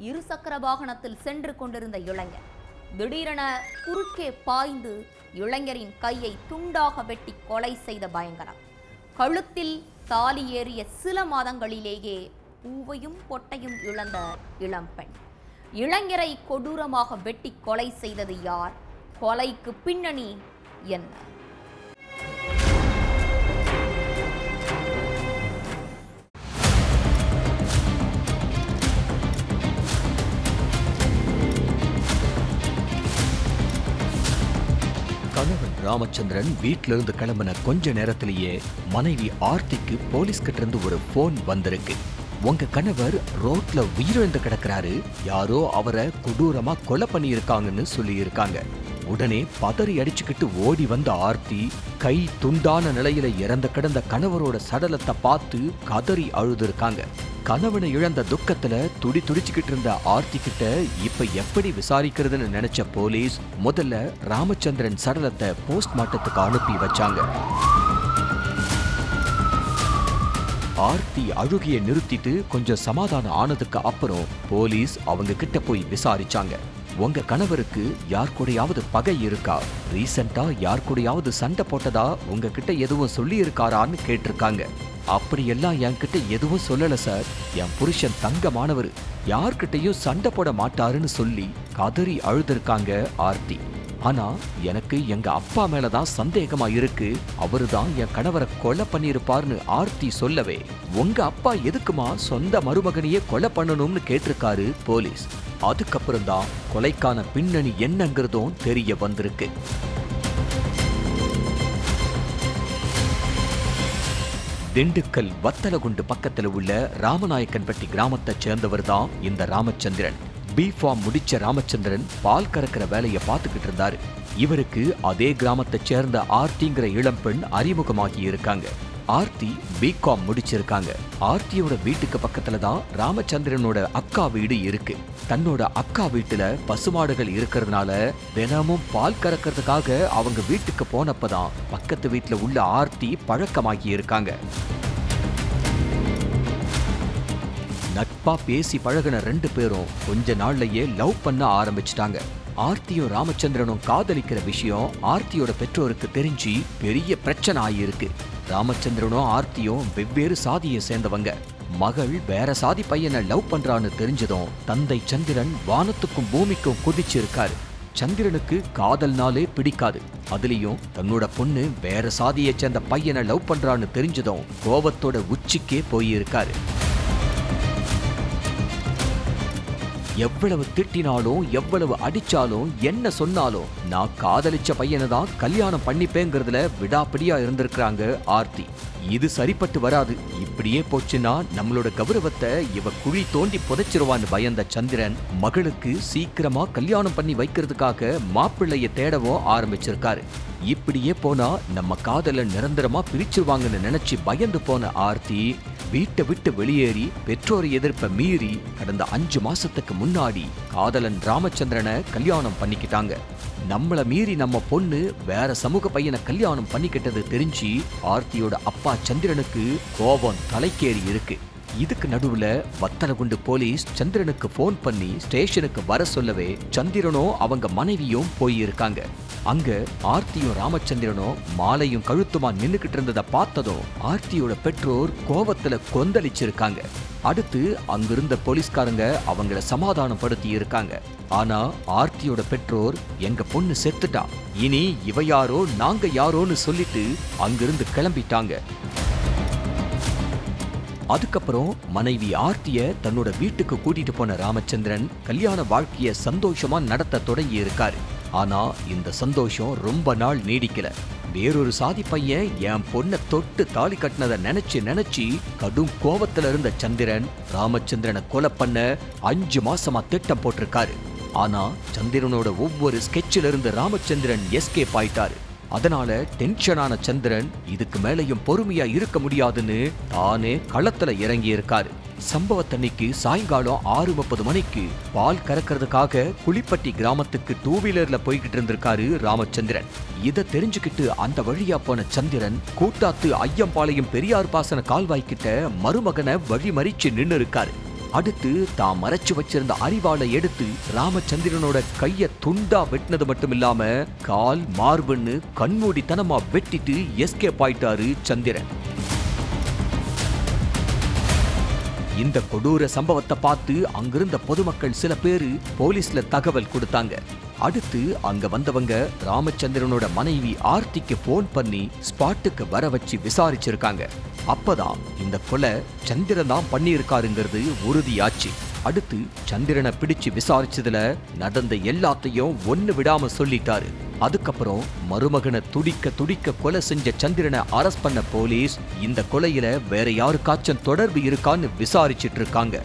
இருசக்கர வாகனத்தில் சென்று கொண்டிருந்த இளைஞர் திடீரென குறுக்கே பாய்ந்து இளைஞரின் கையை துண்டாக வெட்டி கொலை செய்த பயங்கரம். கழுத்தில் தாலி ஏறிய சில மாதங்களிலேயே பூவையும் பொட்டையும் இழந்த இளம்பெண். இளைஞரை கொடூரமாக வெட்டி கொலை செய்தது யார்? கொலைக்கு பின்னணி என்ன? கணவன் ராமச்சந்திரன் வீட்டிலிருந்து கிளம்பின கொஞ்ச நேரத்திலேயே மனைவி ஆர்த்திக்கு போலீஸ் கிட்ட இருந்து ஒரு போன் வந்திருக்கு. உங்க கணவர் ரோட்ல உயிரிழந்து கிடக்கிறாரு, யாரோ அவரை கொடூரமா கொலை பண்ணியிருக்காங்கன்னு சொல்லி இருக்காங்க. உடனே பதறி அடிச்சுக்கிட்டு ஓடி வந்த ஆர்த்தி கை துண்டான நிலையில இறந்து கிடந்த கணவரோட சடலத்தை பார்த்து கதறி அழுதுருக்காங்க. கணவனை இழந்த துக்கத்துல துடிச்சுக்கிட்டு இருந்த ஆர்த்தி கிட்ட இப்ப எப்படி விசாரிக்கிறதுன்னு நினைச்ச போலீஸ் முதல்ல ராமச்சந்திரன் சடலத்தை போஸ்ட்மார்ட்டத்துக்கு அனுப்பி வச்சாங்க. ஆர்த்தி அழுகைய நிறுத்திட்டு கொஞ்சம் சமாதானம் ஆனதுக்கு அப்புறம் போலீஸ் அவங்க கிட்ட போய் விசாரிச்சாங்க. உங்க கணவருக்கு யார் கூடயாவது பகை இருக்கா? ரீசெண்டா யார் கூடயாவது சண்டை போட்டதா உங்ககிட்ட எதுவும் சொல்லி இருக்காரான்னு கேட்டிருக்காங்க. அப்படியெல்லாம் என்கிட்ட எதுவும் சொல்லல சார், என் புருஷன் தங்கமானவர், யார்கிட்டையும் சண்டை போட மாட்டாருன்னு சொல்லி கதறி அழுதுருக்காங்க ஆர்த்தி. ஆனா எனக்கு எங்க அப்பா மேலதான் சந்தேகமா இருக்கு, அவருதான் என் கணவரை கொலை பண்ணிருப்பார்னு ஆர்த்தி சொல்லவே, உங்க அப்பா எதுக்குமா சொந்த மருமகனையே கொலை பண்ணணும்னு கேட்டிருக்காரு போலீஸ். அதுக்கப்புறம் தான் கொலைக்கான பின்னணி என்னங்கிறதும் தெரிய வந்திருக்கு. திண்டுக்கல் வத்தலகுண்டு பக்கத்துல உள்ள ராமநாயக்கன்பட்டி கிராமத்தை சேர்ந்தவர் தான் இந்த ராமச்சந்திரன். B.Pharm முடிச்ச ராமச்சந்திரன் பால் கறக்கிற வேலையை பார்த்துக்கிட்டு இருந்தாரு. இவருக்கு அதே கிராமத்தை சேர்ந்த ஆர்த்திங்கிற இளம்பெண் அறிமுகமாகி இருக்காங்க. ஆர்த்தி B.Com முடிச்சிருக்காங்க. ஆர்த்தியோட வீட்டுக்கு பக்கத்துல தான் ராமச்சந்திரனோட அக்கா வீடு இருக்கு. தன்னோட அக்கா வீட்டுல பசுமாடுகள் இருக்கிறதுனால தினமும் பால் கறக்கிறதுக்காக அவங்க வீட்டுக்கு போனப்பதான் பக்கத்து வீட்டுல உள்ள ஆர்த்தி பழக்கமாகி இருக்காங்க. நட்பா பேசி பழகின 2 பேரும் கொஞ்ச நாள்லயே லவ் பண்ண ஆரம்பிச்சிட்டாங்க. ஆர்த்தியும் ராமச்சந்திரனும் காதலிக்கிற விஷயம் ஆர்த்தியோட பெற்றோருக்கு தெரிஞ்சு பெரிய பிரச்சனை ஆகியிருக்கு. ராமச்சந்திரனும் ஆர்த்தியும் வெவ்வேறு சாதியை சேர்ந்தவங்க. மகள் வேற சாதி பையனை லவ் பண்றான்னு தெரிஞ்சதும் தந்தை சந்திரன் வானத்துக்கும் பூமிக்கும் குதிச்சிருக்காரு. சந்திரனுக்கு காதல்னாலே பிடிக்காது, அதுலயும் தன்னோட பொண்ணு வேற சாதியை சேர்ந்த பையனை லவ் பண்றான்னு தெரிஞ்சதும் கோபத்தோட உச்சிக்கே போயிருக்காரு. எவ்வளவு திட்டினாலும் எவ்வளவு அடிச்சாலும் என்ன சொன்னாலும் நான் காதலிச்ச பையனை தான் கல்யாணம் பண்ணிப்பேங்கிறதுல விடாப்பிடியா இருந்திருக்கிறாங்க ஆர்த்தி. இது சரிப்பட்டு வராது, இப்படியே போச்சுன்னா நம்மளோட கௌரவத்தை இவ குழி தோண்டி புதைச்சிருவான்னு பயந்த சந்திரன் மகளுக்கு சீக்கிரமா கல்யாணம் பண்ணி வைக்கிறதுக்காக மாப்பிள்ளைய தேடவும் ஆரம்பிச்சிருக்காரு. இப்படியே போனா நம்ம காதல நிரந்தரமா பிரிச்சிருவாங்கன்னு நினைச்சு பயந்து போன ஆர்த்தி வீட்டை விட்டு வெளியேறி பெற்றோர் எதிர்ப்பை மீறி கடந்த 5 மாசத்துக்கு முன்னாடி காதலன் ராமச்சந்திரனை கல்யாணம் பண்ணிக்கிட்டாங்க. நம்மள மீறி நம்ம பொண்ணு வேற சமூக பையனை கல்யாணம் பண்ணிக்கிட்டது தெரிஞ்சு ஆர்த்தியோட அப்பா சந்திரனுக்கு கோபம் தலைக்கேறி இருக்கு. இதுக்கு நடுவுல வத்தலகுண்டு போலீஸ் சந்திரனுக்கு போன் பண்ணி ஸ்டேஷனுக்கு வர சொல்லவே சந்திரனும் அவங்க மனைவியும் போயிருக்காங்க. அங்க ஆர்த்தியும் ராமச்சந்திரனும் மாலையும் கழுத்துமா நின்னுக்கிட்டு இருந்ததை பார்த்ததும் ஆர்த்தியோட பெற்றோர் கோபத்துல கொந்தளிச்சிருக்காங்க. அடுத்து அங்கிருந்த போலீஸ்காரங்க அவங்கள சமாதானப்படுத்தி இருக்காங்க. ஆனா ஆர்த்தியோட பெற்றோர் எங்க பொண்ணு செத்துட்டா, இனி இவ யாரோ நாங்க யாரோன்னு சொல்லிட்டு அங்கிருந்து கிளம்பிட்டாங்க. அதுக்கப்புறம் மனைவி ஆர்த்திய தன்னோட வீட்டுக்கு கூட்டிட்டு போன ராமச்சந்திரன் கல்யாண வாழ்க்கைய சந்தோஷமா நடத்த தொடங்கி இருக்காரு. ஆனா இந்த சந்தோஷம் ரொம்ப நாள் நீடிக்கல. வேறொரு சாதி பையன் என் பொண்ணை தொட்டு தாலி கட்டினதை நினைச்சு கடும் கோபத்துல இருந்த சந்திரன் ராமச்சந்திரனை கொலை பண்ண 5 மாசமா திட்டம் போட்டிருக்காரு. ஆனா சந்திரனோட ஒவ்வொரு ஸ்கெட்சில இருந்து ராமச்சந்திரன் எஸ்கேப் ஆயிட்டாரு. அதனால டென்ஷனான சந்திரன் இதுக்கு மேலையும் பொறுமையா இருக்க முடியாதுன்னு தானே களத்துல இறங்கி இருக்காரு. சம்பவத்தன்னைக்கு சாயங்காலம் 6:30 மணிக்கு பால் கறக்கிறதுக்காக குளிப்பட்டி கிராமத்துக்கு 2 வீலர்ல போய்கிட்டு இருந்திருக்காரு ராமச்சந்திரன். இதை தெரிஞ்சுக்கிட்டு அந்த வழியா போன சந்திரன் கூட்டாத்து ஐயம்பாளையம் பெரியார் பாசன கால்வாய்க்கிட்ட மருமகனை வழிமறிச்சு நின்னு இருக்காரு. அடுத்து தான் மறைச்சு வச்சிருந்த அரிவாளை எடுத்து ராமச்சந்திரனோட கைய துண்டா வெட்டினது மட்டும் இல்லாம கால் மார்புன்னு கண்மூடித்தனமா வெட்டிட்டு எஸ்கேப் ஆயிட்டாரு சந்திரன். இந்த கொடூர சம்பவத்தை பார்த்து அங்கிருந்த பொதுமக்கள் சில பேரு போலீஸ்ல தகவல் கொடுத்தாங்க. அடுத்து அங்க வந்தவங்க ராமச்சந்திரனோட மனைவி ஆர்த்திக்கு போன் பண்ணி ஸ்பாட்டுக்கு வர வச்சு விசாரிச்சிருக்காங்க. அப்பதான் இந்த கொலை சந்திரன் தான் பண்ணியிருக்காருங்கிறது உறுதியாச்சு. அடுத்து சந்திரனை பிடிச்சு விசாரிச்சதுல நடந்த எல்லாத்தையும் ஒண்ணு விடாம சொல்லிட்டாரு. அதுக்கப்புறம் மருமகனை துடிக்க துடிக்க கொலை செஞ்ச சந்திரனை அரெஸ்ட் பண்ண போலீஸ் இந்த கொலையில வேற யாருக்காச்சும் தொடர்பு இருக்கான்னு விசாரிச்சிட்டு இருக்காங்க.